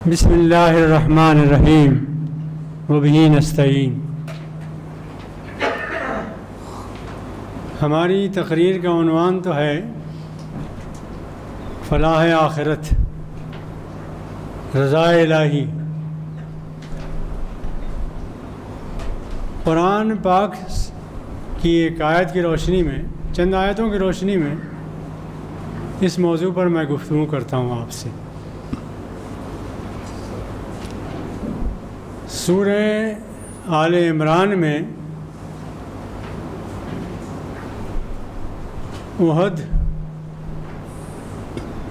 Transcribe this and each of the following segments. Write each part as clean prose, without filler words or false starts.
بسم اللہ الرحمن الرحیم وبہ نستعین۔ ہماری تقریر کا عنوان تو ہے فلاح آخرت، رضا الہی۔ قرآن پاک کی ایک آیت کی روشنی میں، چند آیتوں کی روشنی میں اس موضوع پر میں گفتگو کرتا ہوں آپ سے۔ سورہ آل عمران میں احد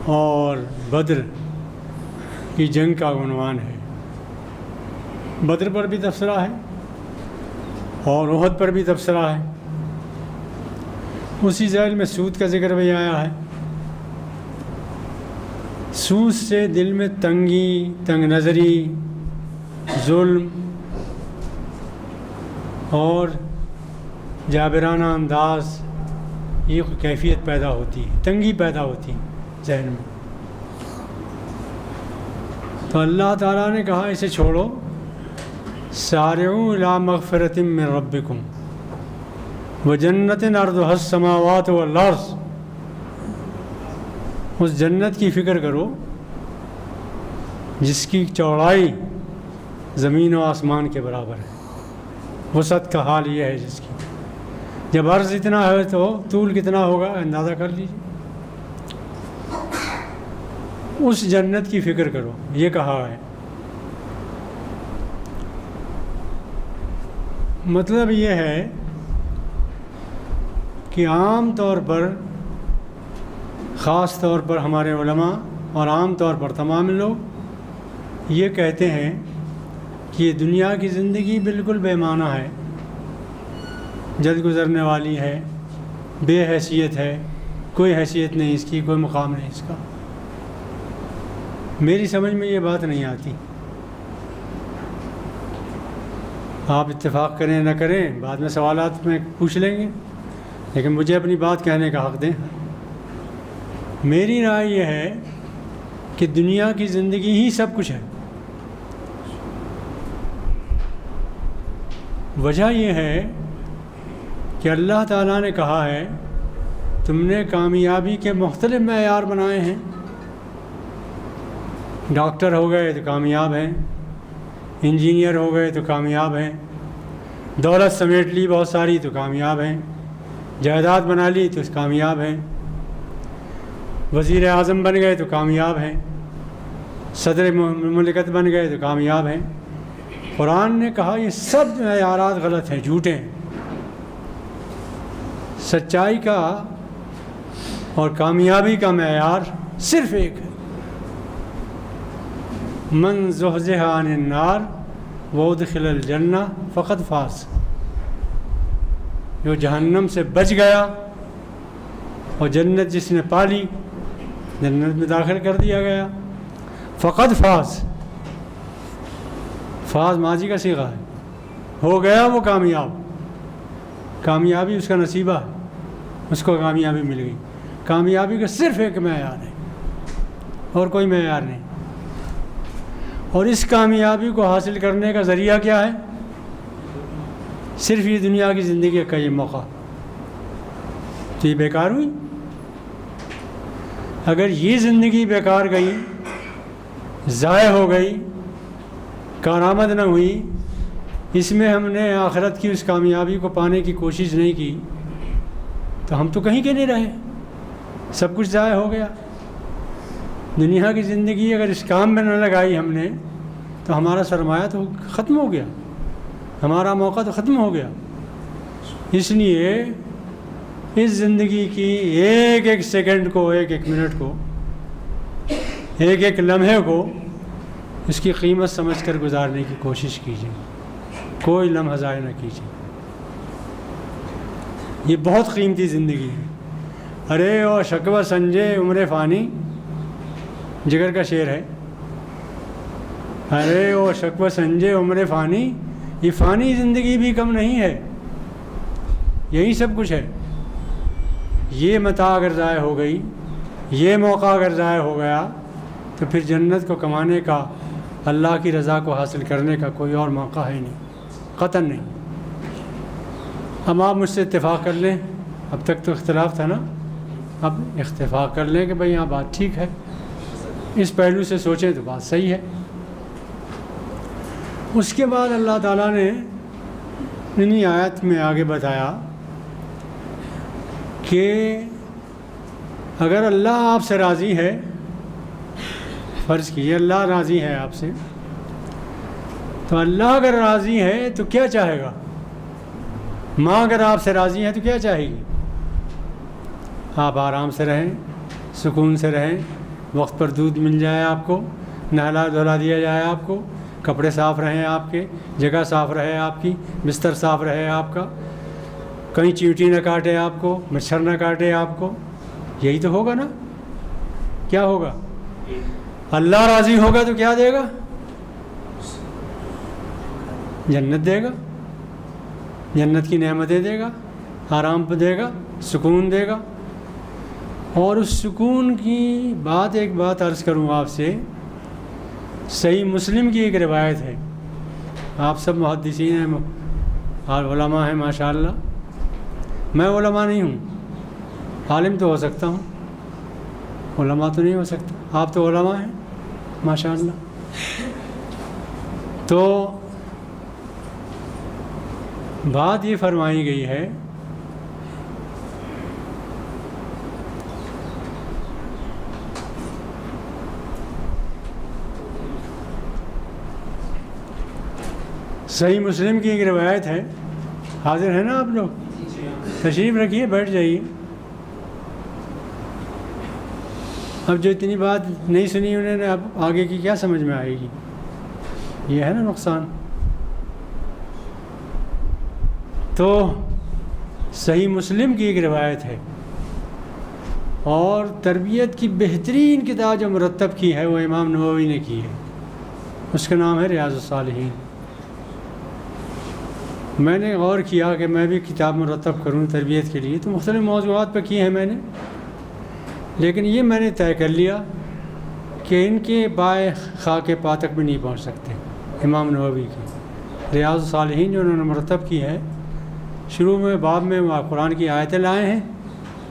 اور بدر کی جنگ کا عنوان ہے۔ بدر پر بھی تبصرہ ہے اور احد پر بھی تبصرہ ہے۔ اسی ذیل میں سود کا ذکر بھی آیا ہے۔ سود سے دل میں تنگی، تنگ نظری، ظلم اور جابرانہ انداز، یہ کیفیت پیدا ہوتی ہے، تنگی پیدا ہوتی ہے ذہن میں۔ تو اللہ تعالیٰ نے کہا اسے چھوڑو، سارعوا الی مغفرۃ من ربکم وجنۃ عرضھا السماوات والارض۔ اس جنت کی فکر کرو جس کی چوڑائی زمین و آسمان کے برابر ہے۔ وسعت کا حال یہ ہے جس کی، جب عرض اتنا ہے تو طول کتنا ہوگا اندازہ کر لیجیے۔ اس جنت کی فکر کرو، یہ کہا ہے۔ مطلب یہ ہے کہ عام طور پر، خاص طور پر ہمارے علماء اور عام طور پر تمام لوگ یہ کہتے ہیں کہ یہ دنیا کی زندگی بالکل بے معنی ہے، جلد گزرنے والی ہے، بے حیثیت ہے، کوئی حیثیت نہیں اس کی، کوئی مقام نہیں اس کا۔ میری سمجھ میں یہ بات نہیں آتی۔ آپ اتفاق کریں نہ کریں، بعد میں سوالات میں پوچھ لیں گے، لیکن مجھے اپنی بات کہنے کا حق دیں۔ میری رائے یہ ہے کہ دنیا کی زندگی ہی سب کچھ ہے۔ وجہ یہ ہے کہ اللہ تعالیٰ نے کہا ہے تم نے کامیابی کے مختلف معیار بنائے ہیں۔ ڈاکٹر ہو گئے تو کامیاب ہیں، انجینئر ہو گئے تو کامیاب ہیں، دولت سمیٹ لی بہت ساری تو کامیاب ہیں، جائیداد بنا لی تو کامیاب ہیں، وزیر اعظم بن گئے تو کامیاب ہیں، صدر مملکت بن گئے تو کامیاب ہیں۔ قرآن نے کہا یہ سب معیارات غلط ہیں، جھوٹے ہیں۔ سچائی کا اور کامیابی کا معیار صرف ایک ہے، من زحزح عن النار وادخل الجنہ فقد فاز۔ جو جہنم سے بچ گیا اور جنت جس نے پالی، جنت میں داخل کر دیا گیا، فقد فاز۔ فاز ماضی کا صیغہ ہے، ہو گیا وہ کامیاب، کامیابی اس کا نصیبہ ہے، اس کو کامیابی مل گئی۔ کامیابی کا صرف ایک معیار ہے اور کوئی معیار نہیں۔ اور اس کامیابی کو حاصل کرنے کا ذریعہ کیا ہے؟ صرف یہ دنیا کی زندگی کا یہ موقع۔ تو یہ بیکار ہوئی۔ اگر یہ زندگی بیکار گئی، ضائع ہو گئی، کارآمد نہ ہوئی، اس میں ہم نے آخرت کی اس کامیابی کو پانے کی کوشش نہیں کی، تو ہم تو کہیں کے نہیں رہے، سب کچھ ضائع ہو گیا۔ دنیا کی زندگی اگر اس کام میں نہ لگائی ہم نے تو ہمارا سرمایہ تو ختم ہو گیا، ہمارا موقع تو ختم ہو گیا۔ اس لیے اس زندگی کی ایک ایک سیکنڈ کو، ایک ایک منٹ کو، ایک ایک لمحے کو اس کی قیمت سمجھ کر گزارنے کی کوشش کیجیے، کوئی لمحہ ضائع نہ کیجیے۔ یہ بہت قیمتی زندگی ہے۔ ارے او شکوہ سنجے عمر فانی، جگر کا شعر ہے۔ ارے او شکوہ سنجے عمر فانی، یہ فانی زندگی بھی کم نہیں ہے، یہی سب کچھ ہے۔ یہ متاع اگر ضائع ہو گئی، یہ موقع اگر ضائع ہو گیا، تو پھر جنت کو کمانے کا اللہ کی رضا کو حاصل کرنے کا کوئی اور موقع ہے نہیں، قطعاً نہیں۔ اب آپ مجھ سے اتفاق کر لیں، اب تک تو اختلاف تھا نا، اب اتفاق کر لیں کہ بھئی یہاں بات ٹھیک ہے، اس پہلو سے سوچیں تو بات صحیح ہے۔ اس کے بعد اللہ تعالیٰ نے انہی آیت میں آگے بتایا کہ اگر اللہ آپ سے راضی ہے، فرض کیجیے اللہ راضی ہے آپ سے، تو اللہ اگر راضی ہے تو کیا چاہے گا؟ ماں اگر آپ سے راضی ہے تو کیا چاہے گی؟ آپ آرام سے رہیں، سکون سے رہیں، وقت پر دودھ مل جائے آپ کو، نہلا دھلا دیا جائے آپ کو، کپڑے صاف رہیں آپ کے، جگہ صاف رہے آپ کی، بستر صاف رہے آپ کا، کہیں چیونٹی نہ کاٹے آپ کو، مچھر نہ کاٹے آپ کو، یہی تو ہوگا نا؟ کیا ہوگا؟ اللہ راضی ہوگا تو کیا دے گا؟ جنت دے گا، جنت کی نعمتیں دے گا، آرام پہ دے گا، سکون دے گا۔ اور اس سکون کی بات، ایک بات عرض کروں آپ سے، صحیح مسلم کی ایک روایت ہے، آپ سب محدثین ہیں اور علماء ہیں ماشاءاللہ، میں علماء نہیں ہوں، عالم تو ہو سکتا ہوں، علماء تو نہیں ہو سکتا، آپ تو علماء ہیں ماشاءاللہ۔ تو بات یہ فرمائی گئی ہے صحیح مسلم کی ایک روایت ہے، حاضر ہے نا آپ لوگ؟ تشریف رکھیے، بیٹھ جائیے۔ اب جو اتنی بات نہیں سنی انہوں نے، اب آگے کی کیا سمجھ میں آئے گی؟ یہ ہے نا نقصان۔ تو صحیح مسلم کی ایک روایت ہے، اور تربیت کی بہترین کتاب جو مرتب کی ہے وہ امام نووی نے کی ہے، اس کا نام ہے ریاض الصالحین۔ میں نے غور کیا کہ میں بھی کتاب مرتب کروں تربیت کے لیے، تو مختلف موضوعات پہ کی ہیں میں نے، لیکن یہ میں نے طے کر لیا کہ ان کے بائے خاک پا تک بھی نہیں پہنچ سکتے۔ امام نووی کی ریاض الصالحین جو انہوں نے مرتب کی ہے، شروع میں باب میں وہ قرآن کی آیتیں لائے ہیں،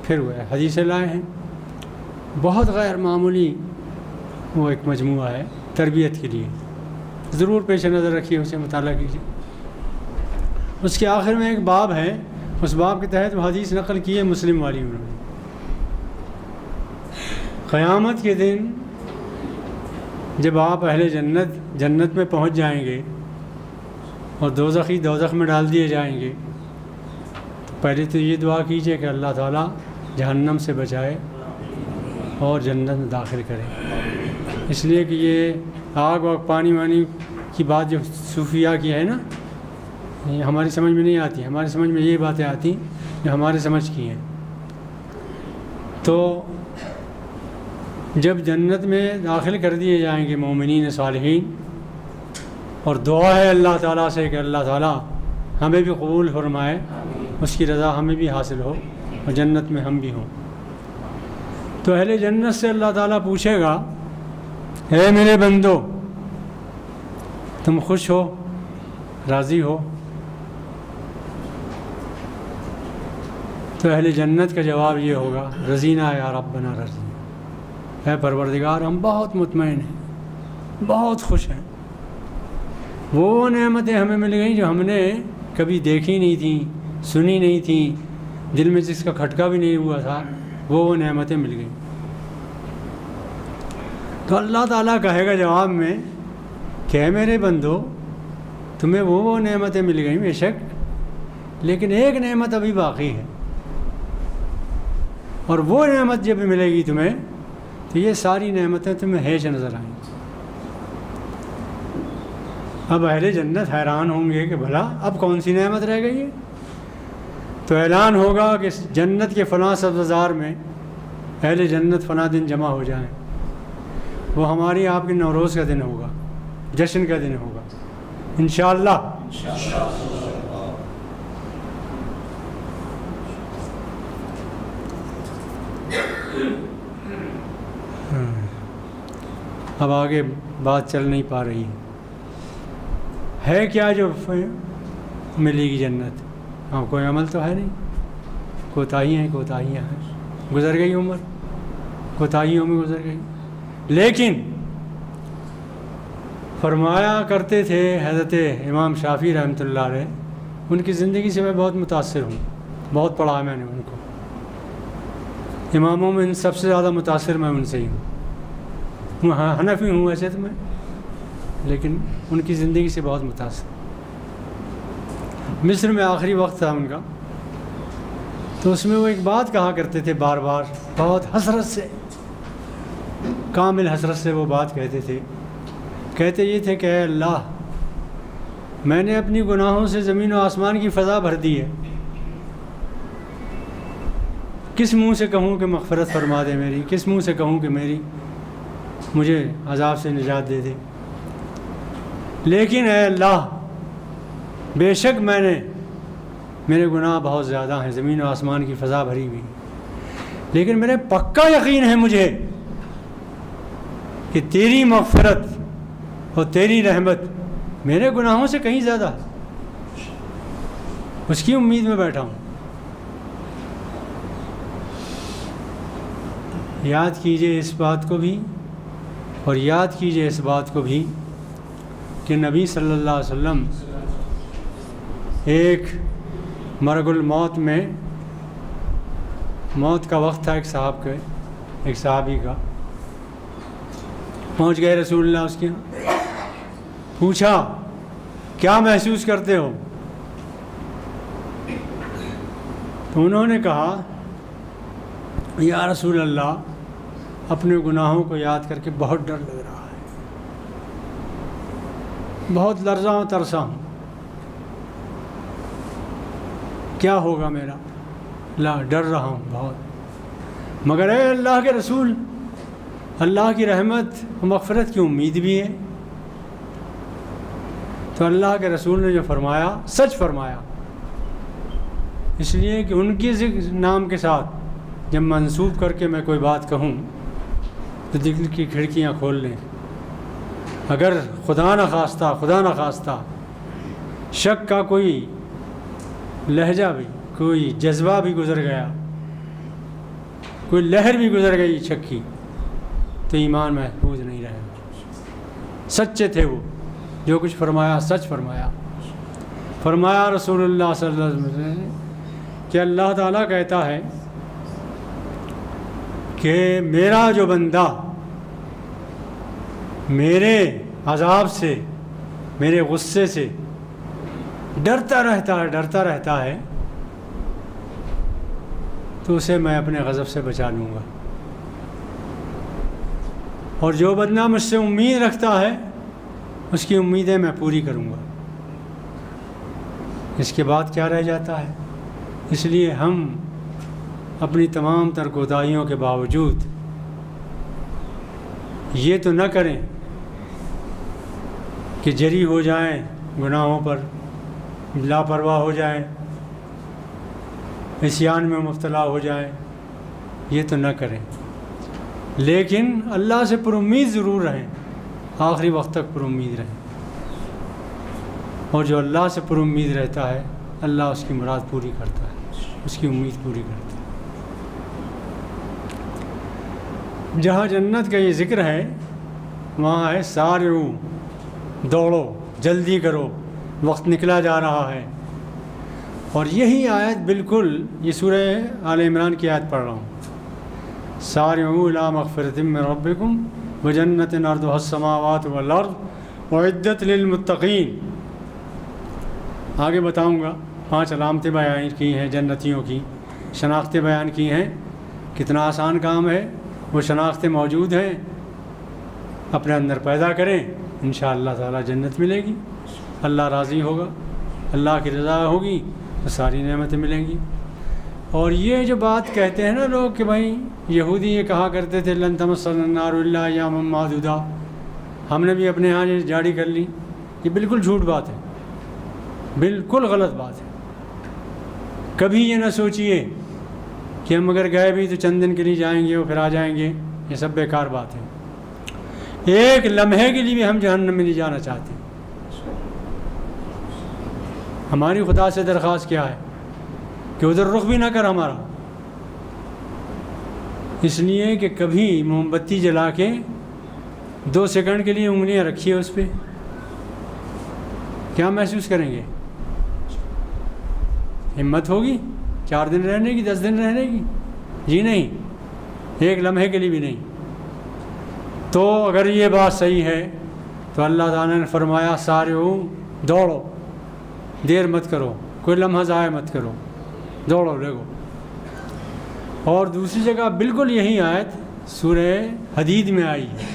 پھر وہ حدیثیں لائے ہیں، بہت غیر معمولی وہ ایک مجموعہ ہے تربیت کے لیے، ضرور پیش نظر رکھیے، اسے مطالعہ کیجیے۔ اس کے آخر میں ایک باب ہے، اس باب کے تحت وہ حدیث نقل کی ہے مسلم والی انہوں نے، قیامت کے دن جب آپ اہل جنت میں پہنچ جائیں گے اور دوزخی دوزخ میں ڈال دیے جائیں گے، تو پہلے تو یہ دعا کیجئے کہ اللہ تعالیٰ جہنم سے بچائے اور جنت میں داخل کرے، اس لیے کہ یہ آگ واگ پانی وانی کی بات جو صوفیہ کی ہے نا، یہ ہماری سمجھ میں نہیں آتی، ہماری سمجھ میں یہ باتیں آتی جو ہمارے سمجھ کی ہیں۔ تو جب جنت میں داخل کر دیے جائیں گے مومنین صالحین، اور دعا ہے اللہ تعالیٰ سے کہ اللہ تعالیٰ ہمیں بھی قبول فرمائے، اس کی رضا ہمیں بھی حاصل ہو اور جنت میں ہم بھی ہوں، تو اہل جنت سے اللہ تعالیٰ پوچھے گا، اے میرے بندو تم خوش ہو، راضی ہو؟ تو اہل جنت کا جواب یہ ہوگا، رضینا یا ربنا رضینا، اے پروردگار ہم بہت مطمئن ہیں، بہت خوش ہیں، وہ نعمتیں ہمیں مل گئیں جو ہم نے کبھی دیکھی نہیں تھیں، سنی نہیں تھیں، دل میں جس کا کھٹکا بھی نہیں ہوا تھا، وہ نعمتیں مل گئیں۔ تو اللہ تعالیٰ کہے گا جواب میں کہ اے میرے بندو تمہیں وہ نعمتیں مل گئیں بے شک، لیکن ایک نعمت ابھی باقی ہے، اور وہ نعمت جب ملے گی تمہیں تو یہ ساری نعمتیں تمہیں ہیچ نظر آئیں گی۔ اب اہل جنت حیران ہوں گے کہ بھلا اب کون سی نعمت رہ گئی ہے؟ تو اعلان ہوگا کہ جنت کے فلاں سبززار میں اہل جنت فلاں دن جمع ہو جائیں، وہ ہماری آپ کے نوروز کا دن ہوگا، جشن کا دن ہوگا انشاءاللہ۔ اب آگے بات چل نہیں پا رہی ہے کیا جو ملے گی جنت؟ ہاں کوئی عمل تو ہے نہیں، کوتاہیاں ہیں، گزر گئی عمر، کوتاہیوں میں گزر گئی۔ لیکن فرمایا کرتے تھے حضرت امام شافعی رحمۃ اللہ علیہ، ان کی زندگی سے میں بہت متاثر ہوں، بہت پڑھا میں نے ان کو، اماموں میں سب سے زیادہ متاثر میں ان سے ہی ہوں، حنفی ہوں ویسے تو میں، لیکن ان کی زندگی سے بہت متاثر۔ مصر میں آخری وقت تھا ان کا، تو اس میں وہ ایک بات کہا کرتے تھے بار بار، بہت حسرت سے، کامل حسرت سے وہ بات کہتے تھے، کہتے یہ تھے کہ اے اللہ، میں نے اپنی گناہوں سے زمین و آسمان کی فضا بھر دی ہے، کس منہ سے کہوں کہ مغفرت فرما دے میری، کس منہ سے کہوں کہ مجھے عذاب سے نجات دے دے، لیکن اے اللہ بے شک میرے گناہ بہت زیادہ ہیں، زمین و آسمان کی فضا بھری ہوئی، لیکن میرے پکا یقین ہے مجھے کہ تیری مغفرت اور تیری رحمت میرے گناہوں سے کہیں زیادہ ہے، اس کی امید میں بیٹھا ہوں۔ یاد کیجئے اس بات کو بھی، اور یاد کیجئے اس بات کو بھی کہ نبی صلی اللہ علیہ وسلم ایک مرگ الموت میں، موت کا وقت تھا ایک صحابی کا، پہنچ گئے رسول اللہ اس کے یہاں، پوچھا کیا محسوس کرتے ہو؟ تو انہوں نے کہا یا رسول اللہ، اپنے گناہوں کو یاد کر کے بہت ڈر لگ رہا ہے، بہت لرزاں و ترساں ہوں، کیا ہوگا میرا، لا ڈر رہا ہوں بہت، مگر اے اللہ کے رسول، اللہ کی رحمت و مغفرت کی امید بھی ہے۔ تو اللہ کے رسول نے جو فرمایا سچ فرمایا، اس لیے کہ ان کی نام کے ساتھ جب منسوب کر کے میں کوئی بات کہوں تو دل کی کھڑکیاں کھول لیں، اگر خدا نخواستہ شک کا کوئی لہجہ بھی، کوئی جذبہ بھی گزر گیا، کوئی لہر بھی گزر گئی شک کی، تو ایمان محفوظ نہیں رہے گا۔ سچے تھے وہ، جو کچھ فرمایا سچ فرمایا۔ فرمایا رسول اللہ صلی اللہ علیہ وسلم کہ اللہ تعالیٰ کہتا ہے کہ میرا جو بندہ میرے عذاب سے، میرے غصے سے ڈرتا رہتا ہے تو اسے میں اپنے غضب سے بچا لوں گا، اور جو بندہ مجھ سے امید رکھتا ہے اس کی امیدیں میں پوری کروں گا۔ اس کے بعد کیا رہ جاتا ہے؟ اس لیے ہم اپنی تمام تر کوتاہیوں کے باوجود یہ تو نہ کریں کہ جری ہو جائیں گناہوں پر، لاپرواہ ہو جائیں، عصیان میں مبتلا ہو جائیں، یہ تو نہ کریں، لیکن اللہ سے پر امید ضرور رہیں، آخری وقت تک پر امید رہیں، اور جو اللہ سے پر امید رہتا ہے اللہ اس کی مراد پوری کرتا ہے، اس کی امید پوری کرتا ہے۔ جہاں جنت کا یہ ذکر ہے وہاں ہے سارعو، دوڑو، جلدی کرو، وقت نکلا جا رہا ہے۔ اور یہی آیت بالکل، یہ سورہ آل عمران کی آیت پڑھ رہا ہوں، سارعو الی مغفرۃ من ربکم وجنۃ عرضها السماوات والارض اعدت للمتقین۔ آگے بتاؤں گا، 5 علامتیں بیان کی ہیں جنتیوں کی، شناختیں بیان کی ہیں، کتنا آسان کام ہے، وہ شناختیں موجود ہیں، اپنے اندر پیدا کریں، انشاءاللہ تعالیٰ جنت ملے گی، اللہ راضی ہوگا، اللہ کی رضا ہوگی تو ساری نعمتیں ملیں گی۔ اور یہ جو بات کہتے ہیں نا لوگ کہ بھائی یہودی یہ کہا کرتے تھے لن تمسنا النار الا ایاما معدودہ، ہم نے بھی اپنے ہاں یہ جاری کر لی، یہ بالکل جھوٹ بات ہے، بالکل غلط بات ہے۔ کبھی یہ نہ سوچئے کہ ہم اگر گئے بھی تو چند دن کے لیے جائیں گے اور پھر آ جائیں گے، یہ سب بیکار بات ہے۔ ایک لمحے کے لیے بھی ہم جہنم میں نہیں جانا چاہتے. ہماری خدا سے درخواست کیا ہے کہ ادھر رخ بھی نہ کر ہمارا، اس لیے کہ کبھی موم بتی جلا کے 2 سیکنڈ کے لیے انگلیاں رکھیے اس پہ، کیا محسوس کریں گے؟ ہمت ہوگی 4 دن رہنے کی، 10 دن رہنے کی؟ جی نہیں، ایک لمحے کے لیے بھی نہیں. تو اگر یہ بات صحیح ہے تو اللہ تعالیٰ نے فرمایا سارعوا، دوڑو، دیر مت کرو، کوئی لمحہ ضائع مت کرو، دوڑو لگو. اور دوسری جگہ بالکل یہی آیت سورہ حدید میں آئی ہے،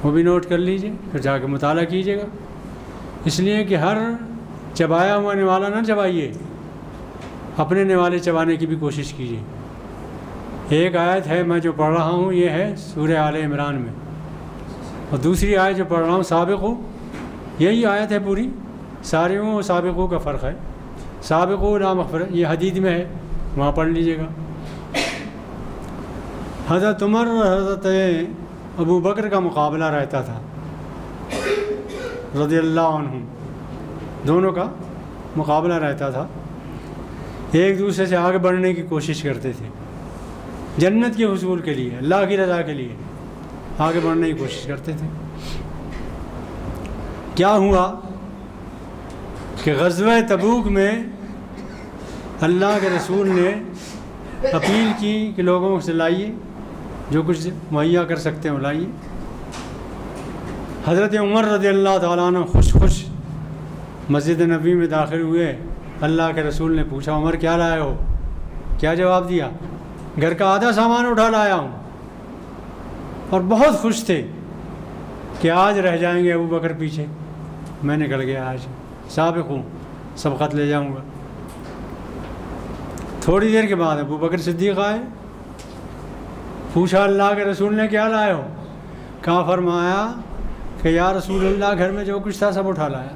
وہ بھی نوٹ کر لیجئے، پھر جا کے مطالعہ کیجیے گا. اس لیے کہ ہر چبایا ہوا نوالا نہ چبائیے، اپنے نوالے چبانے کی بھی کوشش کیجیے. ایک آیت ہے میں جو پڑھ رہا ہوں، یہ ہے سورہ آل عمران میں، اور دوسری آیت جو پڑھ رہا ہوں سابقو، یہی آیت ہے پوری. سارعوا و سابقو کا فرق ہے. سابقو الی مغفرۃ یہ حدید میں ہے، وہاں پڑھ لیجیے گا. حضرت عمر اور حضرت ابو بکر کا مقابلہ رہتا تھا رضی اللہ عنہ، دونوں کا مقابلہ رہتا تھا. ایک دوسرے سے آگے بڑھنے کی کوشش کرتے تھے، جنت کے حصول کے لیے، اللہ کی رضا کے لیے آگے بڑھنے کی کوشش کرتے تھے. کیا ہوا کہ غزوہ تبوک میں اللہ کے رسول نے اپیل کی کہ لوگوں سے لائیے، جو کچھ مہیا کر سکتے ہیں وہ لائیے. حضرت عمر رضی اللہ تعالیٰ عنہ خوش خوش مسجد نبوی میں داخل ہوئے. اللہ کے رسول نے پوچھا عمر کیا لائے ہو؟ کیا جواب دیا؟ گھر کا آدھا سامان اٹھا لایا ہوں. اور بہت خوش تھے کہ آج رہ جائیں گے ابو بکر پیچھے، میں نکل گیا آج، سابق ہوں، سبقت لے جاؤں گا. تھوڑی دیر کے بعد ابو بکر صدیق آئے، پوچھا اللہ کے رسول نے کیا لائے ہو؟ کہا، فرمایا کہ یا رسول اللہ گھر میں جو کچھ تھا سب اٹھا لایا.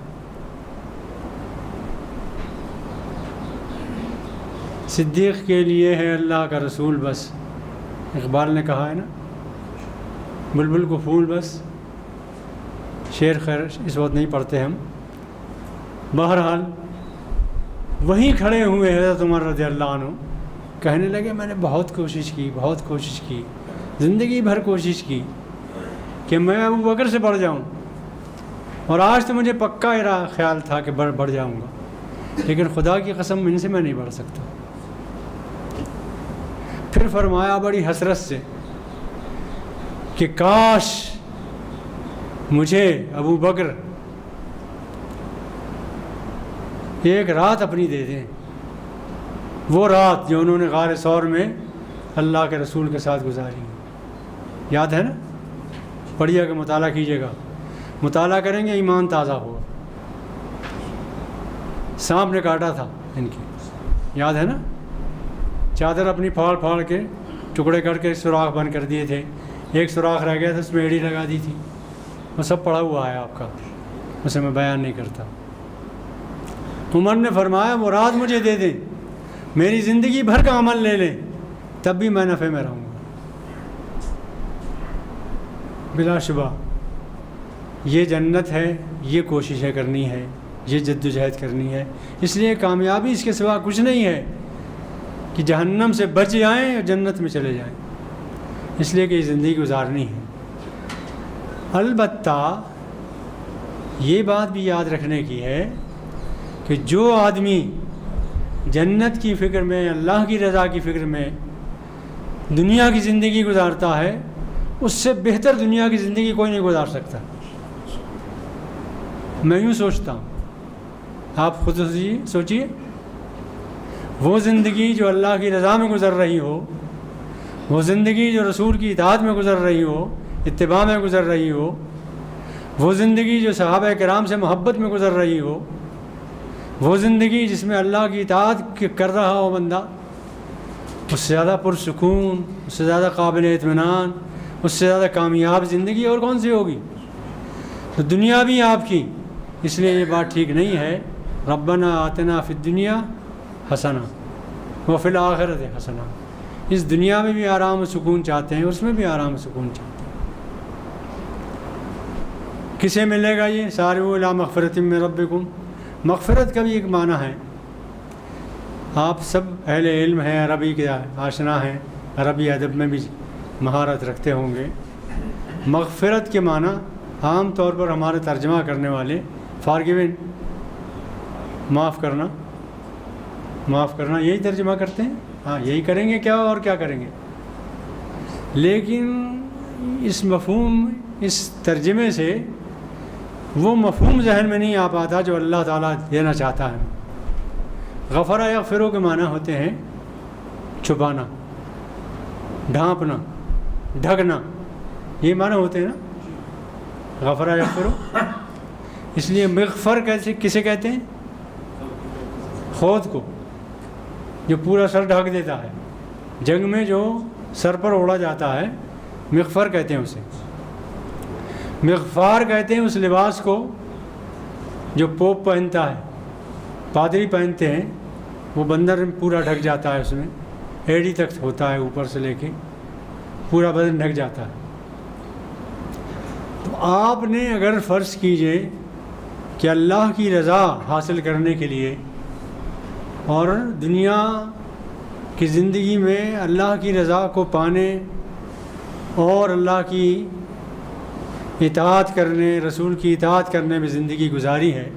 صدیق کے لیے ہے اللہ کا رسول بس. اقبال نے کہا ہے نا، بلبل کو پھول بس. شعر خیر اس وقت نہیں پڑھتے ہم. بہرحال وہیں کھڑے ہوئے حضرت عمر رضی اللہ عنہ، کہنے لگے میں نے بہت کوشش کی، زندگی بھر کوشش کی کہ میں ابو بکر سے بڑھ جاؤں، اور آج تو مجھے پکا خیال تھا کہ بڑھ جاؤں گا، لیکن خدا کی قسم ان سے میں نہیں بڑھ سکتا. پھر فرمایا بڑی حسرت سے کہ کاش مجھے ابو بکر ایک رات اپنی دے دیں، وہ رات جو انہوں نے غار ثور میں اللہ کے رسول کے ساتھ گزاری. یاد ہے نا؟ پڑھیے گا، مطالعہ کیجیے گا. مطالعہ کریں گے ایمان تازہ ہوگا. سانپ نے کاٹا تھا ان کی، یاد ہے نا؟ چادر اپنی پھاڑ کے ٹکڑے کر کے سوراخ بند کر دیے تھے. ایک سوراخ رہ گیا تھا، اس میں ایڑی لگا دی تھی. وہ سب پڑھا ہوا ہے آپ کا، اسے میں بیان نہیں کرتا. عمر نے فرمایا وہ رات مجھے دے دیں، میری زندگی بھر کا عمل لے لیں، تب بھی میں نفع میں رہوں گا. بلا شبہ یہ جنت ہے، یہ کوششیں کرنی ہے، یہ جد و جہد کرنی ہے. اس لیے کامیابی اس کے سوا کچھ نہیں ہے کہ جہنم سے بچ جائیں اور جنت میں چلے جائیں. اس لیے کہ یہ زندگی گزارنی ہے. البتہ یہ بات بھی یاد رکھنے کی ہے کہ جو آدمی جنت کی فکر میں، اللہ کی رضا کی فکر میں دنیا کی زندگی گزارتا ہے، اس سے بہتر دنیا کی زندگی کوئی نہیں گزار سکتا. میں یوں سوچتا ہوں، آپ خود سوچیے، وہ زندگی جو اللہ کی رضا میں گزر رہی ہو، وہ زندگی جو رسول کی اطاعت میں گزر رہی ہو، اتباع میں گزر رہی ہو، وہ زندگی جو صحابہ کرام سے محبت میں گزر رہی ہو، وہ زندگی جس میں اللہ کی اطاعت کر رہا ہو بندہ، اس سے زیادہ پرسکون، اس سے زیادہ قابل اطمینان، اس سے زیادہ کامیاب زندگی اور کون سی ہوگی؟ تو دنیا بھی آپ کی. اس لیے یہ بات ٹھیک نہیں ہے ربنا آتنا فی الدنیا حسنہ وفی الآخرۃ حسنہ. اس دنیا میں بھی آرام و سکون چاہتے ہیں، اس میں بھی آرام و سکون چاہتے ہیں. کسے ملے گا یہ؟ سارعوا الی مغفرۃ من ربکم، مغفرت کا بھی ایک معنی ہے. آپ سب اہل علم ہیں، عربی کے آشنا ہیں، عربی ادب میں بھی مہارت رکھتے ہوں گے. مغفرت کے معنی عام طور پر ہمارے ترجمہ کرنے والے فارگیون، معاف کرنا، معاف کرنا یہی ترجمہ کرتے ہیں. ہاں یہی کریں گے کیا اور کیا کریں گے. لیکن اس مفہوم، اس ترجمے سے وہ مفہوم ذہن میں نہیں آ پاتا جو اللہ تعالیٰ دینا چاہتا ہے. غفر یغفر کے معنی ہوتے ہیں چھپانا، ڈھانپنا، ڈھکنا، یہ معنی ہوتے ہیں نا غفر یغفر. اس لیے مغفر کسے کہتے ہیں؟ خود کو، جو پورا سر ڈھک دیتا ہے. جنگ میں جو سر پر اوڑھا جاتا ہے مغفر کہتے ہیں اسے. مغفار کہتے ہیں اس لباس کو جو پوپ پہنتا ہے، پادری پہنتے ہیں. وہ بندر پورا ڈھک جاتا ہے، اس میں ایڑی تک ہوتا ہے، اوپر سے لے کے پورا بدن ڈھک جاتا ہے. تو آپ نے اگر فرض کیجئے کہ اللہ کی رضا حاصل کرنے کے لیے اور دنیا کی زندگی میں اللہ کی رضا کو پانے اور اللہ کی اطاعت کرنے، رسول کی اطاعت کرنے میں زندگی گزاری ہے،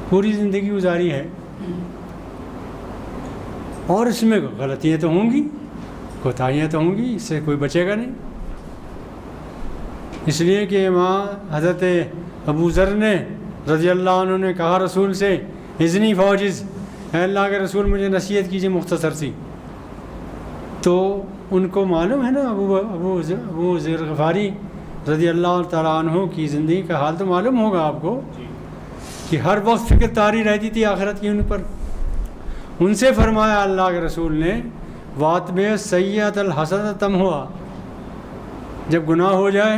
پوری زندگی گزاری ہے، اور اس میں غلطیاں تو ہوں گی، کوتاہیاں تو ہوں گی، اس سے کوئی بچے گا نہیں. اس لیے کہ وہاں حضرت ابو ذر نے رضی اللہ عنہ نے کہا رسول سے، اذنی فوجز، اے اللہ کے رسول مجھے نصیحت کیجیے مختصر سی. تو ان کو معلوم ہے نا ابو ذر غفاری رضی اللہ تعالیٰ عنہ کی زندگی کا حال تو معلوم ہوگا آپ کو کہ ہر وقت فکر طاری رہتی تھی آخرت کی ان پر. ان سے فرمایا اللہ کے رسول نے، واتبع سیئۃ الحسنۃ تمحوہا، جب گناہ ہو جائے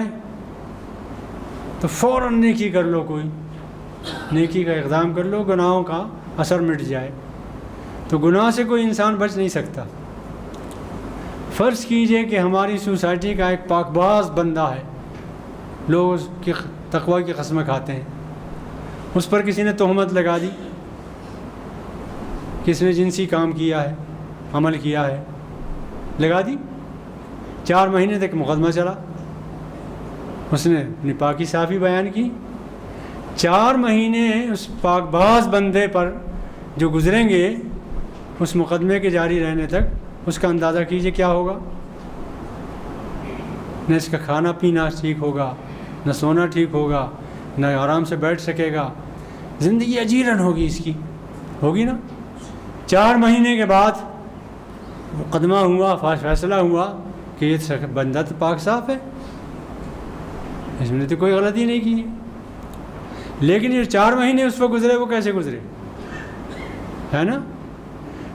تو فوراً نیکی کر لو، کوئی نیکی کا اقدام کر لو، گناہوں کا اثر مٹ جائے. تو گناہ سے کوئی انسان بچ نہیں سکتا. فرض کیجئے کہ ہماری سوسائٹی کا ایک پاک باز بندہ ہے، لوگ اس کی تقوی کی قسمیں کھاتے ہیں، اس پر کسی نے تہمت لگا دی، کس نے جنسی کام کیا ہے، عمل کیا ہے، لگا دی. 4 مہینے تک مقدمہ چلا، اس نے اپنی پاکی صافی بیان کی. 4 مہینے اس پاک باز بندے پر جو گزریں گے اس مقدمے کے جاری رہنے تک، اس کا اندازہ کیجئے کیا ہوگا. نہ اس کا کھانا پینا ٹھیک ہوگا، نہ سونا ٹھیک ہوگا، نہ آرام سے بیٹھ سکے گا، زندگی اجیرن ہوگی اس کی، ہوگی نا. 4 مہینے کے بعد مقدمہ ہوا، فیصلہ ہوا کہ یہ بندہ تو پاک صاف ہے، اس نے تو کوئی غلطی نہیں کی ہے. لیکن یہ 4 مہینے اس پر گزرے، وہ کیسے گزرے ہے نا.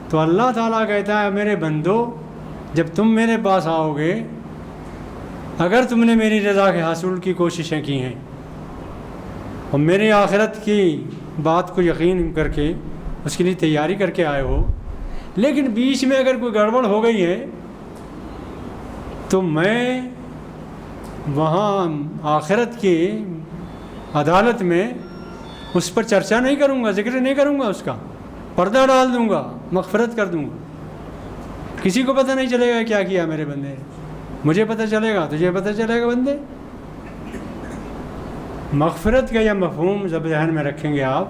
تو اللہ تعالیٰ کہتا ہے میرے بندو، جب تم میرے پاس آؤ گے، اگر تم نے میری رضا کے حاصل کی کوششیں کی ہیں اور میری آخرت کی بات کو یقین کر کے اس کے لیے تیاری کر کے آئے ہو، لیکن بیچ میں اگر کوئی گڑبڑ ہو گئی ہے تو میں وہاں آخرت کی عدالت میں اس پر چرچا نہیں کروں گا، ذکر نہیں کروں گا، اس کا پردہ ڈال دوں گا، مغفرت کر دوں گا. کسی کو پتہ نہیں چلے گا کیا کیا میرے بندے نے، مجھے پتہ چلے گا، تجھے پتہ چلے گا بندے. مغفرت کا یہ مفہوم جب ذہن میں رکھیں گے آپ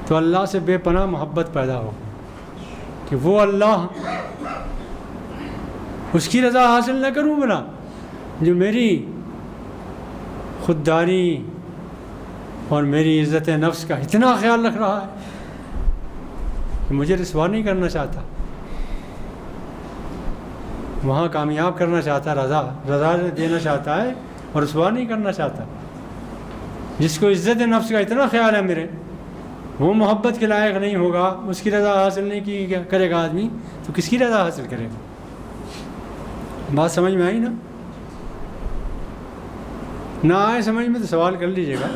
تو اللہ سے بے پناہ محبت پیدا ہوگی کہ وہ اللہ، اس کی رضا حاصل نہ کروں بنا، جو میری خودداری اور میری عزت نفس کا اتنا خیال رکھ رہا ہے کہ مجھے رسوا نہیں کرنا چاہتا، وہاں کامیاب کرنا چاہتا، رضا دینا چاہتا ہے اور رسوا نہیں کرنا چاہتا. جس کو عزت نفس کا اتنا خیال ہے میرے، وہ محبت کے لائق نہیں ہوگا، اس کی رضا حاصل نہیں کی کرے گا آدمی، تو کس کی رضا حاصل کرے گا. بات سمجھ میں آئی نا؟ نہ آئے سمجھ میں تو سوال کر لیجیے گا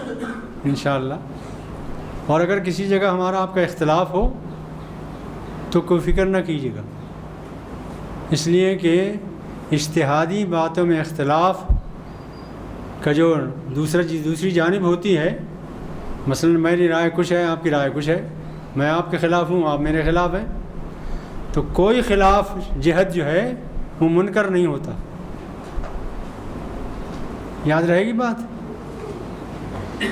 انشاءاللہ. اور اگر کسی جگہ ہمارا آپ کا اختلاف ہو تو کوئی فکر نہ کیجیے گا، اس لیے کہ اجتہادی باتوں میں اختلاف کا جو دوسری جانب ہوتی ہے، مثلا میری رائے کچھ ہے، آپ کی رائے کچھ ہے، میں آپ کے خلاف ہوں، آپ میرے خلاف ہیں، تو کوئی خلاف جہت جو ہے وہ منکر نہیں ہوتا. یاد رہے گی بات.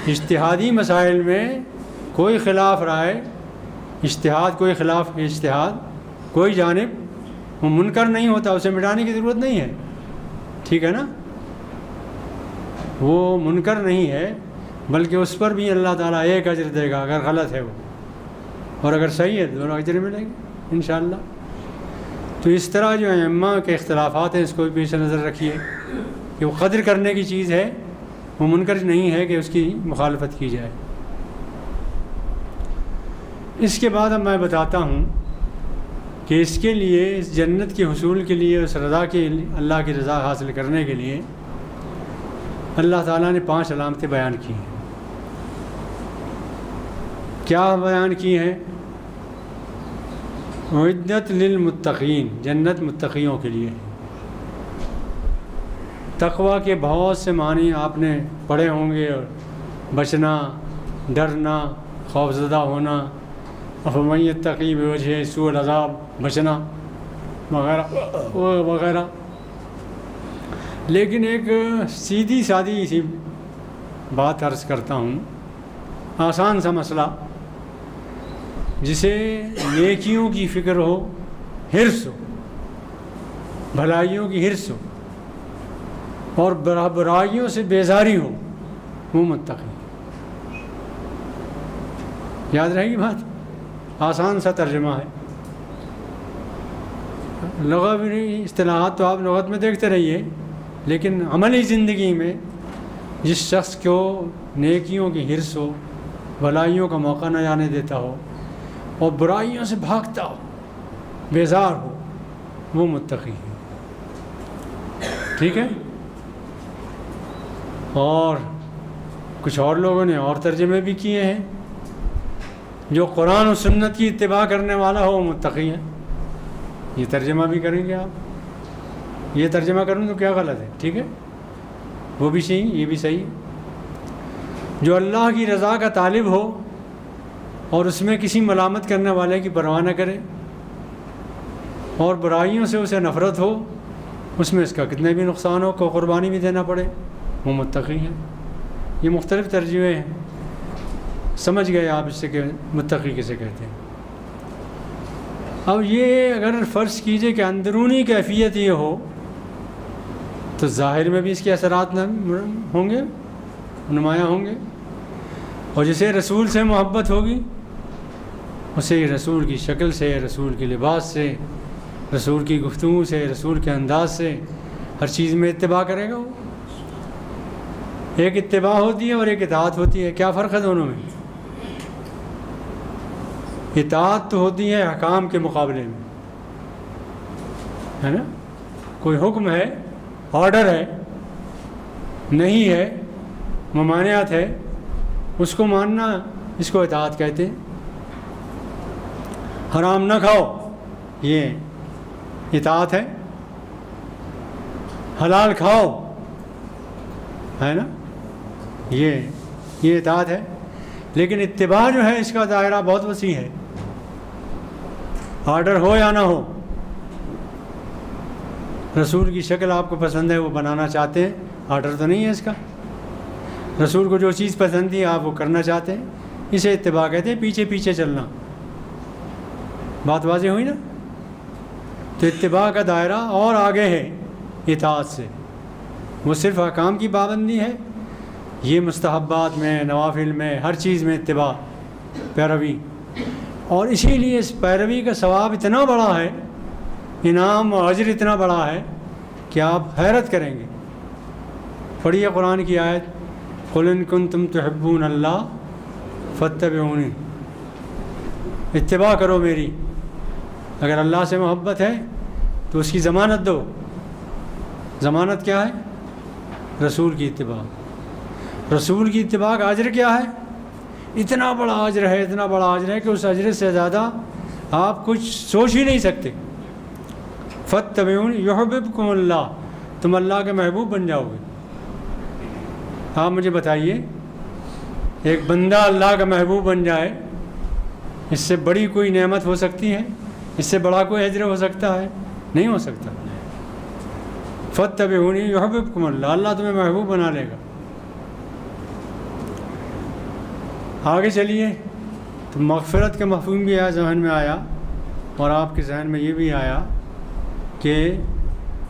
اجتہادی مسائل میں کوئی خلاف رائے، اجتہاد کوئی خلاف اجتہاد، کوئی جانب وہ منکر نہیں ہوتا، اسے مٹانے کی ضرورت نہیں ہے. ٹھیک ہے نا؟ وہ منکر نہیں ہے، بلکہ اس پر بھی اللہ تعالیٰ ایک اجر دے گا اگر غلط ہے وہ، اور اگر صحیح ہے دونوں اجر ملیں گے انشاءاللہ. تو اس طرح جو ائمہ کے اختلافات ہیں اس کو بھی پیش نظر رکھیے کہ وہ قدر کرنے کی چیز ہے، وہ منکر نہیں ہے کہ اس کی مخالفت کی جائے. اس کے بعد اب میں بتاتا ہوں کہ اس کے لیے، اس جنت کے حصول کے لیے، اس رضا کے، اللہ کی رضا حاصل کرنے کے لیے اللہ تعالیٰ نے 5 علامتیں بیان کی ہیں. کیا بیان کی ہیں؟ اعدت للمتقین، جنت متقیوں کے لیے. تقویٰ کے بہت سے معنی آپ نے پڑھے ہوں گے، بچنا، ڈرنا، خوفزدہ ہونا، فمن یتقی بوجہ سوء العذاب، بچنا وغیرہ وغیرہ. لیکن ایک سیدھی سادی سی بات عرض کرتا ہوں، آسان سا مسئلہ، جسے نیکیوں کی فکر ہو، حرص ہو، بھلائیوں کی حرص ہو، اور برائیوں سے بیزاری ہو، وہ متقی. یاد رہے گی بات، آسان سا ترجمہ ہے. لغوی اصطلاحات تو آپ لغت میں دیکھتے رہیے، لیکن عملی زندگی میں جس شخص کو نیکیوں کی حرص ہو، بھلائیوں کا موقع نہ جانے دیتا ہو، اور برائیوں سے بھاگتا ہو، بیزار ہو، وہ متقی ہے. ٹھیک ہے؟ اور کچھ اور لوگوں نے اور ترجمے بھی کیے ہیں. جو قرآن و سنت کی اتباع کرنے والا ہو وہ متقی ہے. یہ ترجمہ بھی کریں گے آپ. یہ ترجمہ کروں تو کیا غلط ہے؟ ٹھیک ہے، وہ بھی صحیح، یہ بھی صحیح ہے. جو اللہ کی رضا کا طالب ہو اور اس میں کسی ملامت کرنے والے کی پرواہ نہ کرے، اور برائیوں سے اسے نفرت ہو، اس میں اس کا کتنے بھی نقصان ہو، کو قربانی بھی دینا پڑے، وہ متقی ہے. یہ مختلف ترجمے ہیں، سمجھ گئے آپ اس سے کہ متقی کسے کہتے ہیں. اب یہ اگر فرض کیجئے کہ اندرونی کیفیت یہ ہو تو ظاہر میں بھی اس کے اثرات ہوں گے، نمایاں ہوں گے. اور جسے رسول سے محبت ہوگی اسے رسول کی شکل سے، رسول کے لباس سے، رسول کی گفتگو سے، رسول کے انداز سے، ہر چیز میں اتباع کرے گا. وہ ایک اتباع ہوتی ہے اور ایک اطاعت ہوتی ہے. کیا فرق ہے دونوں میں؟ اطاعت تو ہوتی ہے احکام کے مقابلے میں، ہے نا؟ کوئی حکم ہے، آرڈر ہے، نہیں ہے، ممانعت ہے، اس کو ماننا، اس کو اطاعت کہتے ہیں. حرام نہ کھاؤ، یہ اطاعت ہے. حلال کھاؤ، ہے نا، یہ اطاعت ہے. لیکن اتباع جو ہے اس کا دائرہ بہت وسیع ہے. آرڈر ہو یا نہ ہو، رسول کی شکل آپ کو پسند ہے، وہ بنانا چاہتے ہیں، آرڈر تو نہیں ہے اس کا. رسول کو جو چیز پسند تھی آپ وہ کرنا چاہتے ہیں، اسے اتباع کہتے ہیں. پیچھے پیچھے چلنا. بات واضح ہوئی نا؟ تو اتباع کا دائرہ اور آگے ہے اطاعت سے. وہ صرف احکام کی پابندی ہے، یہ مستحبات میں، نوافل میں، ہر چیز میں اتباع، پیروی. اور اسی لیے اس پیروی کا ثواب اتنا بڑا ہے، انعام و اجر اتنا بڑا ہے کہ آپ حیرت کریں گے. پڑھیے قرآن کی آیت، قُلْ إِن كُنتُمْ تُحِبُّونَ اللَّهَ فَاتَّبِعُونِي، اتباع کرو میری. اگر اللہ سے محبت ہے تو اس کی ضمانت دو. ضمانت کیا ہے؟ رسول کی اتباع. رسول کی اتباع کا اجر کیا ہے؟ اتنا بڑا اجر ہے، اتنا بڑا اجر ہے کہ اس اجر سے زیادہ آپ کچھ سوچ ہی نہیں سکتے. فَاتَّبِعُونِي يُحْبِبْكُمُ اللَّهُ، تم اللہ کے محبوب بن جاؤ گے. آپ مجھے بتائیے، ایک بندہ اللہ کا محبوب بن جائے، اس سے بڑی کوئی نعمت ہو سکتی ہے؟ اس سے بڑا کوئی اجر ہو سکتا ہے؟ نہیں ہو سکتا۔ فاتبعونی یحببکم اللہ، اللہ تمہیں محبوب بنا لے گا۔ آگے چلیے، تو مغفرت کا مفہوم بھی ذہن میں آیا، اور آپ کے ذہن میں یہ بھی آیا کہ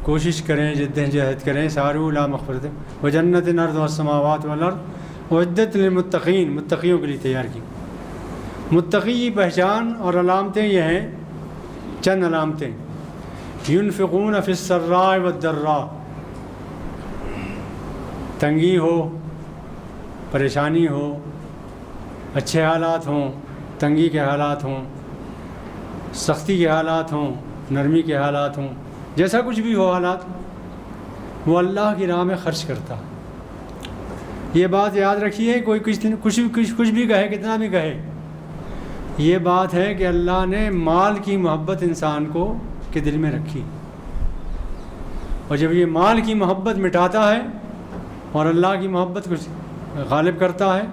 کوشش کریں، جہد کریں، سارعوا الی مغفرۃ وجنۃ عرضھا السماوات والارض اعدت للمتقین، متقیوں کے لیے تیار کی۔ متقی کی پہچان اور علامتیں یہ ہیں، چند علامتیں: ينفقون فی السراء والضراء، تنگی ہو، پریشانی ہو، اچھے حالات ہوں، تنگی کے حالات ہوں، سختی کے حالات ہوں، نرمی کے حالات ہوں، جیسا کچھ بھی ہو حالات، وہ اللہ کی راہ میں خرچ کرتا ہے۔ یہ بات یاد رکھیے، کوئی کچھ بھی کہے، کتنا بھی کہے، یہ بات ہے کہ اللہ نے مال کی محبت انسان کو کے دل میں رکھی، اور جب یہ مال کی محبت مٹاتا ہے اور اللہ کی محبت کو غالب کرتا ہے،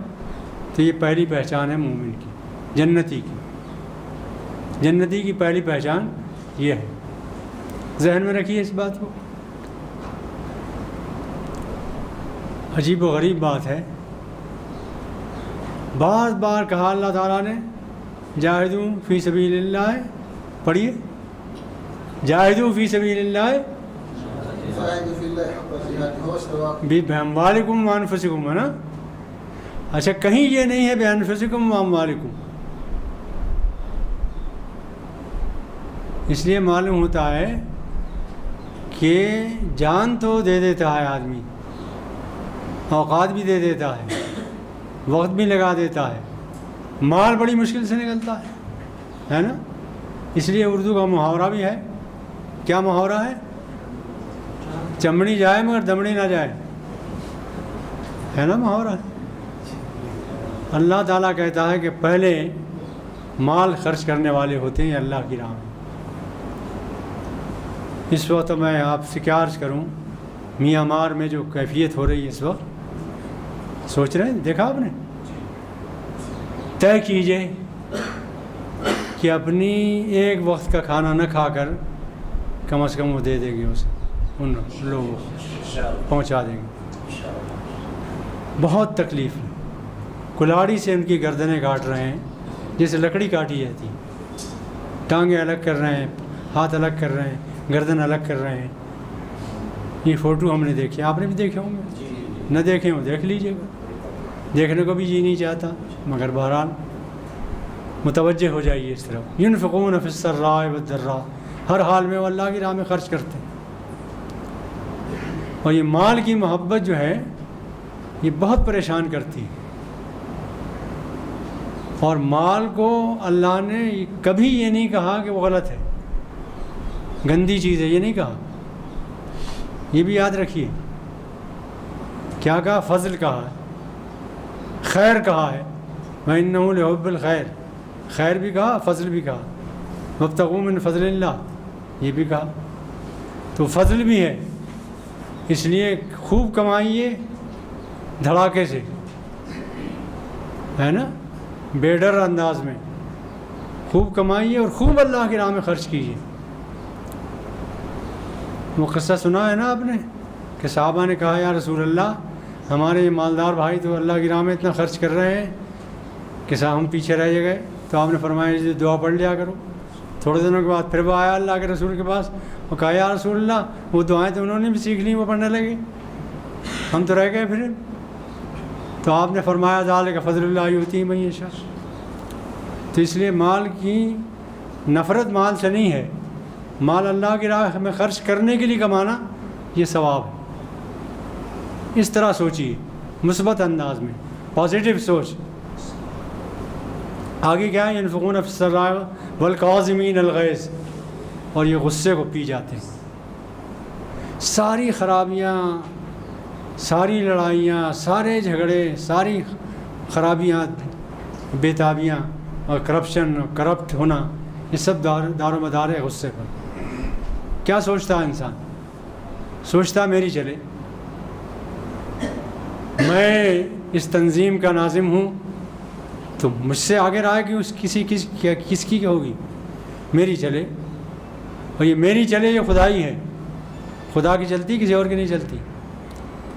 تو یہ پہلی پہچان ہے مومن کی، جنتی کی۔ جنتی کی پہلی پہچان یہ ہے، ذہن میں رکھیے اس بات کو۔ عجیب و غریب بات ہے، بار بار کہا اللہ تعالیٰ نے جاہدوا فی سبیل اللہ، پڑھیے، جاہدوا فی سبیل اللہ باموالکم وانفسکم، ہے نا؟ اچھا، کہیں یہ نہیں ہے بانفسکم واموالکم، اس لیے معلوم ہوتا ہے کہ جان تو دے دیتا ہے آدمی، اوقات بھی دے دیتا ہے، وقت بھی لگا دیتا ہے، مال بڑی مشکل سے نکلتا ہے نا؟ اس لیے اردو کا محاورہ بھی ہے، کیا محاورہ ہے؟ چمڑی جائے مگر دمڑی نہ جائے، ہے نا محاورہ؟ اللہ تعالیٰ کہتا ہے کہ پہلے مال خرچ کرنے والے ہوتے ہیں اللہ کی راہ میں۔ اس وقت میں آپ سے کیا عرض کروں، میاں مار میں جو کیفیت ہو رہی ہے اس وقت، سوچ رہے ہیں، دیکھا آپ نے؟ طے کیجئے کہ اپنی ایک وقت کا کھانا نہ کھا کر کم از کم وہ دے دیں گے، اسے ان لوگوں کو پہنچا دیں گے۔ بہت تکلیف ہے، کلاڑی سے ان کی گردنیں کاٹ رہے ہیں جیسے لکڑی کاٹی جاتی، ٹانگیں الگ کر رہے ہیں، ہاتھ الگ کر رہے ہیں، گردن الگ کر رہے ہیں۔ یہ فوٹو ہم نے دیکھے، آپ نے بھی دیکھے ہوں گے، نہ دیکھیں ہوں دیکھ لیجیے گا، دیکھنے کو بھی جی نہیں چاہتا، مگر بہرحال متوجہ ہو جائیے اس طرف۔ ينفقون فی السراء والضراء، ہر حال میں وہ اللہ کی راہ میں خرچ کرتے ہیں۔ اور یہ مال کی محبت جو ہے یہ بہت پریشان کرتی ہے، اور مال کو اللہ نے کبھی یہ نہیں کہا کہ وہ غلط ہے، گندی چیز ہے، یہ نہیں کہا، یہ بھی یاد رکھیے۔ کیا کہا؟ فضل کہا ہے، خیر کہا ہے، وَإِنَّهُ لِحُبِّ الْخَيْرِ، خیر بھی کہا، فضل بھی کہا، وَابْتَغُوا مِنْ فَضْلِ اللَّهِ، یہ بھی کہا۔ تو فضل بھی ہے، اس لیے خوب کمائیے دھڑاکے سے، ہے نا، بے ڈر انداز میں خوب کمائیے اور خوب اللہ کی راہ میں خرچ کیجیے۔ وہ قصہ سنا ہے نا آپ نے کہ صحابہ نے کہا یا رسول اللہ، ہمارے یہ مالدار بھائی تو اللہ کی راہ میں اتنا خرچ کر رہے ہیں کہ صاحب ہم پیچھے رہ گئے۔ تو آپ نے فرمایا دعا پڑھ لیا کرو۔ تھوڑے دنوں کے بعد پھر وہ آیا اللہ کے رسول کے پاس، وہ کہا یا رسول اللہ، وہ دعائیں تو انہوں نے بھی سیکھ لی، وہ پڑھنے لگے، ہم تو رہ گئے پھر۔ تو آپ نے فرمایا ذالک فضل اللہ یؤتیہ من یشاء۔ تو اس لیے مال کی نفرت مال سے نہیں ہے، مال اللہ کی راہ میں خرچ کرنے کے لیے کمانا یہ ثواب ہے۔ اس طرح سوچیے، مثبت انداز میں، پازیٹیو سوچ۔ آگے کیا ہے؟ ينفقون فی السراء والکاظمین الغیظ، اور یہ غصے کو پی جاتے ہیں۔ ساری خرابیاں، ساری لڑائیاں، سارے جھگڑے، ساری خرابیاں، بےتابیاں اور کرپشن، کرپٹ ہونا، یہ سب دار و مدار ہے غصے پر۔ کیا سوچتا ہے انسان؟ سوچتا میری چلے، میں اس تنظیم کا ناظم ہوں تو مجھ سے آگے رائے کہ کس کی ہوگی؟ میری چلے، اور یہ میری چلے یہ خدائی ہے، خدا کی چلتی کسی اور کی نہیں چلتی۔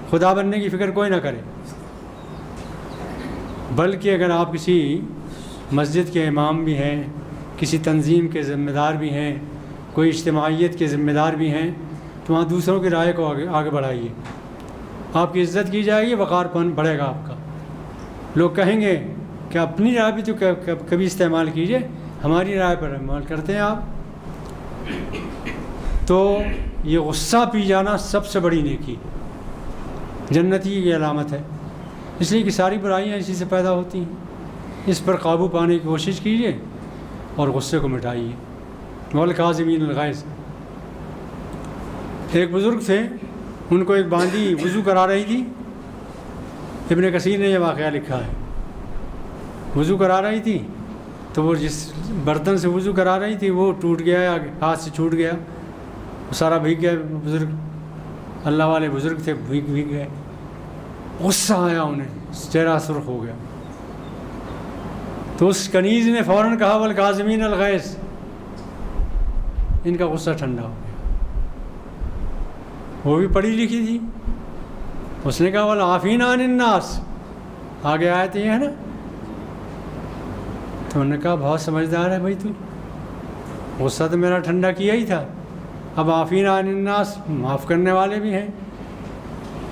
خدا بننے کی فکر کوئی نہ کرے، بلکہ اگر آپ کسی مسجد کے امام بھی ہیں، کسی تنظیم کے ذمہ دار بھی ہیں، کوئی اجتماعیت کے ذمہ دار بھی ہیں، تو وہاں دوسروں کی رائے کو آگے بڑھائیے، آپ کی عزت کی جائے گی، وقار پن بڑھے گا آپ کا۔ لوگ کہیں گے کہ اپنی رائے بھی تو کبھی استعمال کیجیے، ہماری رائے پر عمل کرتے ہیں آپ۔ تو یہ غصہ پی جانا سب سے بڑی نیکی، جنتی کی علامت ہے، اس لیے کہ ساری برائیاں اسی سے پیدا ہوتی ہیں۔ اس پر قابو پانے کی کوشش کیجیے اور غصے کو مٹائیے۔ والکاظمین الغیظ، ایک بزرگ تھے، ان کو ایک باندی وضو کرا رہی تھی، ابن کثیر نے یہ واقعہ لکھا ہے۔ وضو کرا رہی تھی تو وہ جس برتن سے وضو کرا رہی تھی وہ ٹوٹ گیا، ہاتھ سے چھوٹ گیا، وہ سارا بھیگ گیا۔ بزرگ اللہ والے بزرگ تھے، بھیگ گئے، غصہ آیا انہیں، چہرہ سرخ ہو گیا۔ تو اس کنیز نے فوراً کہا والکاظمین الغیظ، ان کا غصہ ٹھنڈا ہو گیا۔ وہ بھی پڑھی لکھی تھی، اس نے کہا والعافین عن الناس، آگے آیت یہ ہے نا۔ تو انہوں نے کہا بہت سمجھدار ہے بھائی، تو غصہ تو میرا ٹھنڈا کیا ہی تھا، اب عافین عن الناس، معاف کرنے والے بھی ہیں۔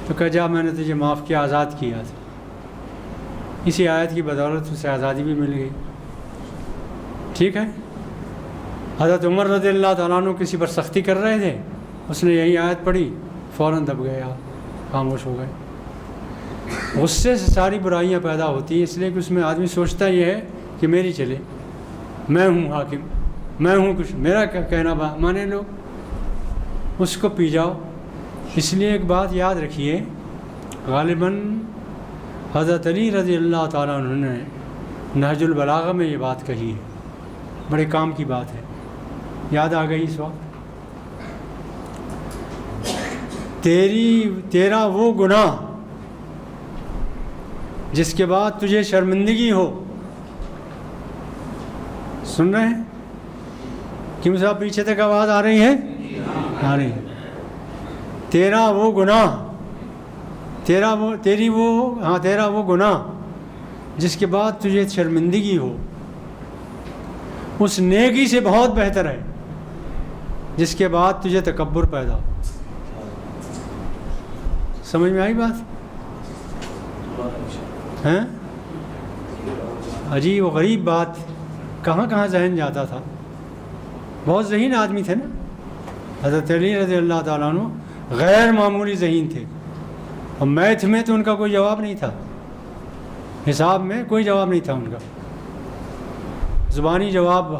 تو کہا جا، میں نے تجھے معاف کیا، آزاد کیا تھا۔ اسی آیت کی بدولت اسے آزادی بھی مل گئی، ٹھیک ہے۔ حضرت عمر رضی اللہ تعالیٰ عنہ کسی پر سختی کر رہے تھے، اس نے یہی آیت پڑھی، فوراً دب گئے، آپ خاموش ہو گئے۔ غصے سے ساری برائیاں پیدا ہوتی ہیں، اس لیے کہ اس میں آدمی سوچتا یہ ہے کہ میری چلے، میں ہوں حاکم، میں ہوں کچھ، میرا کہنا مانے لوگ، اس کو پی جاؤ۔ اس لیے ایک بات یاد رکھیے، غالباً حضرت علی رضی اللہ تعالیٰ عنہ نے نہج البلاغہ میں یہ بات کہی ہے، بڑے کام کی بات ہے، یاد آ گئی اس وقت۔ تیرا وہ گناہ جس کے بعد تجھے شرمندگی ہو، سن رہے ہیں؟ کیوں صاحب پیچھے تک آواز آ رہی ہے؟ آ رہی ہے۔ تیرا وہ گناہ، تیرا وہ گناہ جس کے بعد تجھے شرمندگی ہو، اس نیکی سے بہت بہتر ہے جس کے بعد تجھے تکبر پیدا ہو۔ سمجھ میں آئی بات؟ ہیں؟ عجیب و غریب بات، کہاں کہاں ذہن جاتا تھا۔ بہت ذہین آدمی تھے نا حضرت علی رضی اللہ تعالیٰ عنہ، غیر معمولی ذہین تھے، اور میتھ میں تو ان کا کوئی جواب نہیں تھا، حساب میں کوئی جواب نہیں تھا ان کا، زبانی جواب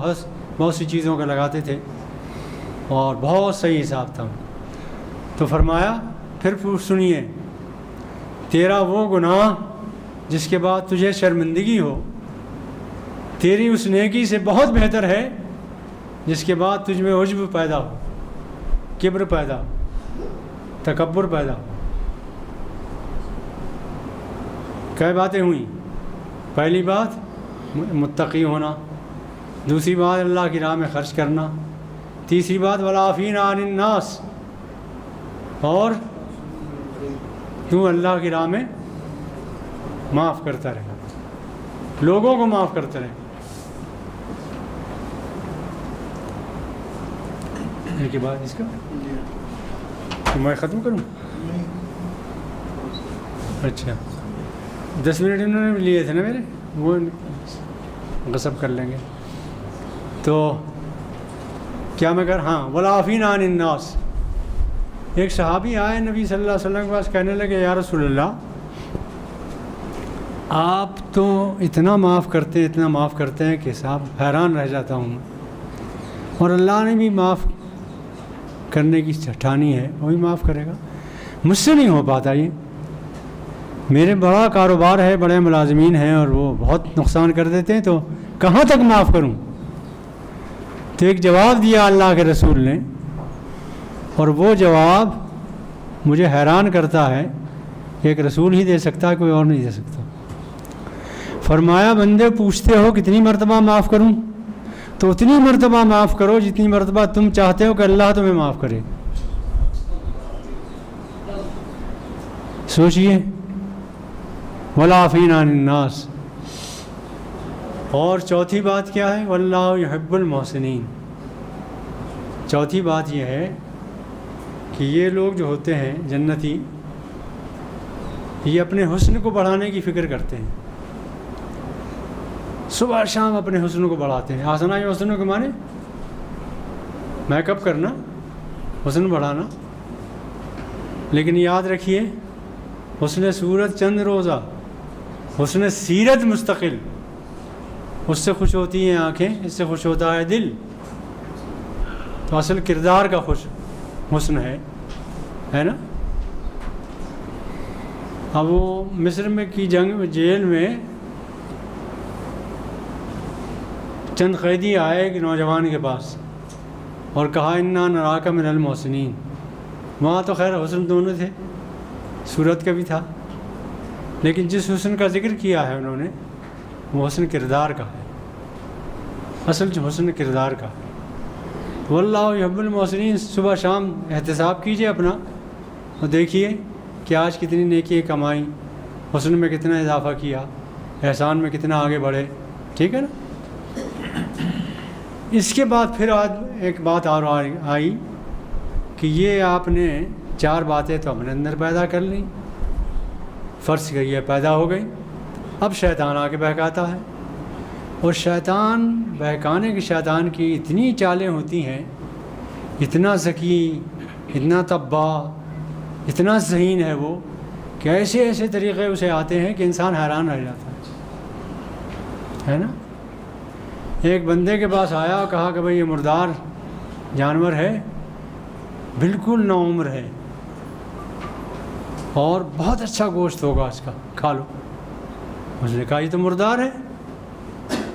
بہت سی چیزوں کا لگاتے تھے، اور بہت صحیح حساب تھا۔ تو فرمایا، پھر سنیے، تیرا وہ گناہ جس کے بعد تجھے شرمندگی ہو، تیری اس نیکی سے بہت بہتر ہے جس کے بعد تجھ میں عجب پیدا ہو، کبر پیدا ہو، تکبر پیدا ہو۔ کئی باتیں ہوئیں، پہلی بات متقی ہونا، دوسری بات اللہ کی راہ میں خرچ کرنا، تیسری بات والعافین عن الناس، اور تو اللہ کی راہ میں معاف کرتا رہے، لوگوں کو معاف کرتا رہے۔ ان کے بعد اس کا میں ختم کروں؟ اچھا 10 منٹ انہوں نے لیے تھے نا میرے، وہ غصب کر لیں گے تو کیا میں ہاں والعافین عن الناس۔ ایک صحابی آئے نبی صلی اللہ علیہ وسلم کے پاس، کہنے لگے یا رسول اللہ، آپ تو اتنا معاف کرتے ہیں کہ صاحب حیران رہ جاتا ہوں میں، اور اللہ نے بھی معاف کرنے کی ٹھانی ہے، وہ بھی معاف کرے گا، مجھ سے نہیں ہو پاتا یہ، میرے بڑا کاروبار ہے، بڑے ملازمین ہیں اور وہ بہت نقصان کر دیتے ہیں، تو کہاں تک معاف کروں؟ تو ایک جواب دیا اللہ کے رسول نے، اور وہ جواب مجھے حیران کرتا ہے ایک رسول ہی دے سکتا ہے، کوئی اور نہیں دے سکتا۔ فرمایا بندے پوچھتے ہو کتنی مرتبہ معاف کروں، تو اتنی مرتبہ معاف کرو جتنی مرتبہ تم چاہتے ہو کہ اللہ تمہیں معاف کرے۔ سوچئے، والعافین عن الناس۔ اور چوتھی بات کیا ہے؟ واللہ یحب المحسنین۔ چوتھی بات یہ ہے کہ یہ لوگ جو ہوتے ہیں جنتی، یہ اپنے حسن کو بڑھانے کی فکر کرتے ہیں، صبح شام اپنے حسن کو بڑھاتے ہیں۔ آسنا یہ حسن کے معنی میک اپ کرنا، حسن بڑھانا، لیکن یاد رکھیے حسن صورت چند روزہ، حسن سیرت مستقل۔ اس سے خوش ہوتی ہیں آنکھیں، اس سے خوش ہوتا ہے دل۔ تو اصل کردار کا حسن ہے نا۔ اب وہ مصر میں کی جنگ جیل میں چند قیدی آئے ایک نوجوان کے پاس اور کہا انا نراک من المحسنین۔ وہاں تو خیر حسن دونوں تھے، صورت کا بھی تھا، لیکن جس حسن کا ذکر کیا ہے انہوں نے وہ حسن کردار کا ہے، اصل جو حسن کردار کا ہے۔ واللہ یحب المحسنین۔ صبح شام احتساب کیجئے اپنا اور دیکھیے کہ آج کتنی نیکی کمائی، حسن میں کتنا اضافہ کیا، احسان میں کتنا آگے بڑھے، ٹھیک ہے نا۔ اس کے بعد پھر آج ایک بات اور آئی کہ یہ آپ نے 4 باتیں تو اپنے اندر پیدا کر لیں، فرض کریے پیدا ہو گئی، اب شیطان آ کے بہکاتا ہے، اور شیطان بہکانے کی شیطان کی اتنی چالیں ہوتی ہیں، اتنا ذکی، اتنا طبع، اتنا ذہین ہے وہ کہ ایسے ایسے طریقے اسے آتے ہیں کہ انسان حیران رہ جاتا ہے نا۔ ایک بندے کے پاس آیا اور کہا کہ بھئی یہ مردار جانور ہے، بالکل نوعمر ہے اور بہت اچھا گوشت ہوگا اس کا، کھا لو۔ اس نے کہا یہ تو مردار ہے۔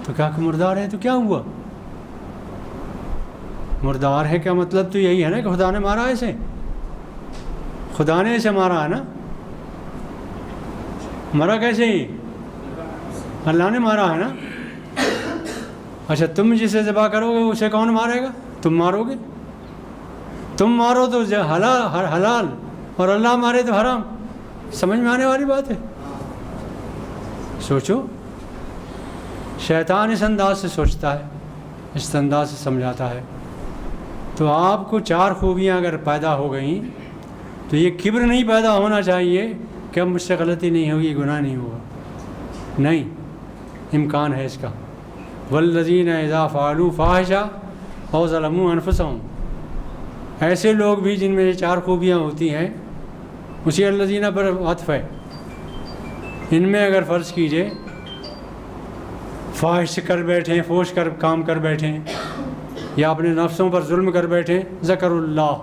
تو کہا کہ مردار ہے تو کیا ہوا؟ مردار ہے کیا مطلب تو یہی ہے نا کہ خدا نے مارا اسے، خدا نے اسے مارا ہے نا۔ مرا کیسے ہی؟ اللہ نے مارا ہے نا۔ اچھا تم جسے ذبح کرو گے اسے کون مارے گا؟ تم مارو گے۔ تم مارو تو حلال اور اللہ مارے تو حرام۔ سمجھ میں آنے والی بات ہے؟ سوچو، شیطان اس انداز سے سوچتا ہے، اس انداز سے سمجھاتا ہے۔ تو آپ کو 4 خوبیاں اگر پیدا ہو گئیں تو یہ کبر نہیں پیدا ہونا چاہیے کہ اب مجھ سے غلطی نہیں ہوگی، گناہ نہیں ہوگا، نہیں، امکان ہے اس کا۔ والذین اذا فعلوا فاحشہ او ظلموا انفسہم۔ ایسے لوگ بھی جن میں یہ 4 خوبیاں ہوتی ہیں، اسی الذین پر عطف ہے، ان میں اگر فرض کیجئے فاحش کر بیٹھیں، فحش کر کام کر بیٹھیں، یا اپنے نفسوں پر ظلم کر بیٹھیں، ذکر اللہ،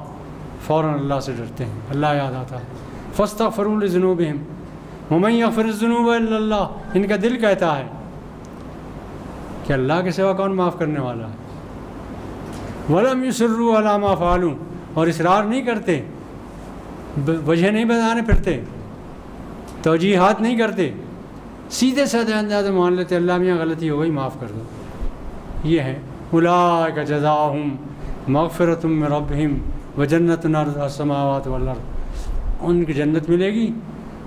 فوراً اللہ سے ڈرتے ہیں، اللہ یاد آتا ہے۔ فاستغفروا لذنوبہم ومن یغفر الذنوب الا اللہ۔ ان کا دل کہتا ہے کہ اللہ کے سوا کون معاف کرنے والا ہے۔ ولم یصروا علی ما فعلوا، اور اصرار نہیں کرتے، وجہ نہیں بتانے پھرتے، توجیحات نہیں کرتے، سیدھے سادھے انداز مان لیتے اللہ میاں غلطی ہو گئی معاف کر دو۔ یہ ہے اولئک جزاؤہم مغفرۃ من ربہم وجنۃ عرضھا السماوات والارض۔ ان کی جنت ملے گی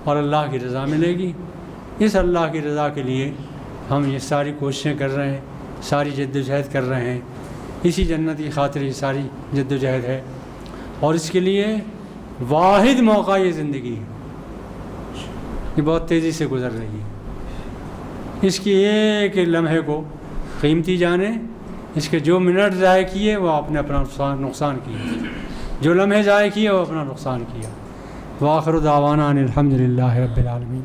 اور اللہ کی رضا ملے گی۔ اس اللہ کی رضا کے لیے ہم یہ ساری کوششیں کر رہے ہیں، ساری جد و جہد کر رہے ہیں، اسی جنت کی خاطر یہ ساری جد و جہد ہے، اور اس کے لیے واحد موقع یہ زندگی ہے، یہ بہت تیزی سے گزر رہی ہے۔ اس کی ایک لمحے کو قیمتی جانیں، اس کے جو منٹ ضائع کیے وہ آپ نے اپنا نقصان کیا، جو لمحے ضائع کیے وہ اپنا نقصان کیا۔ وآخر دعوانا ان الحمد للہ رب العالمین۔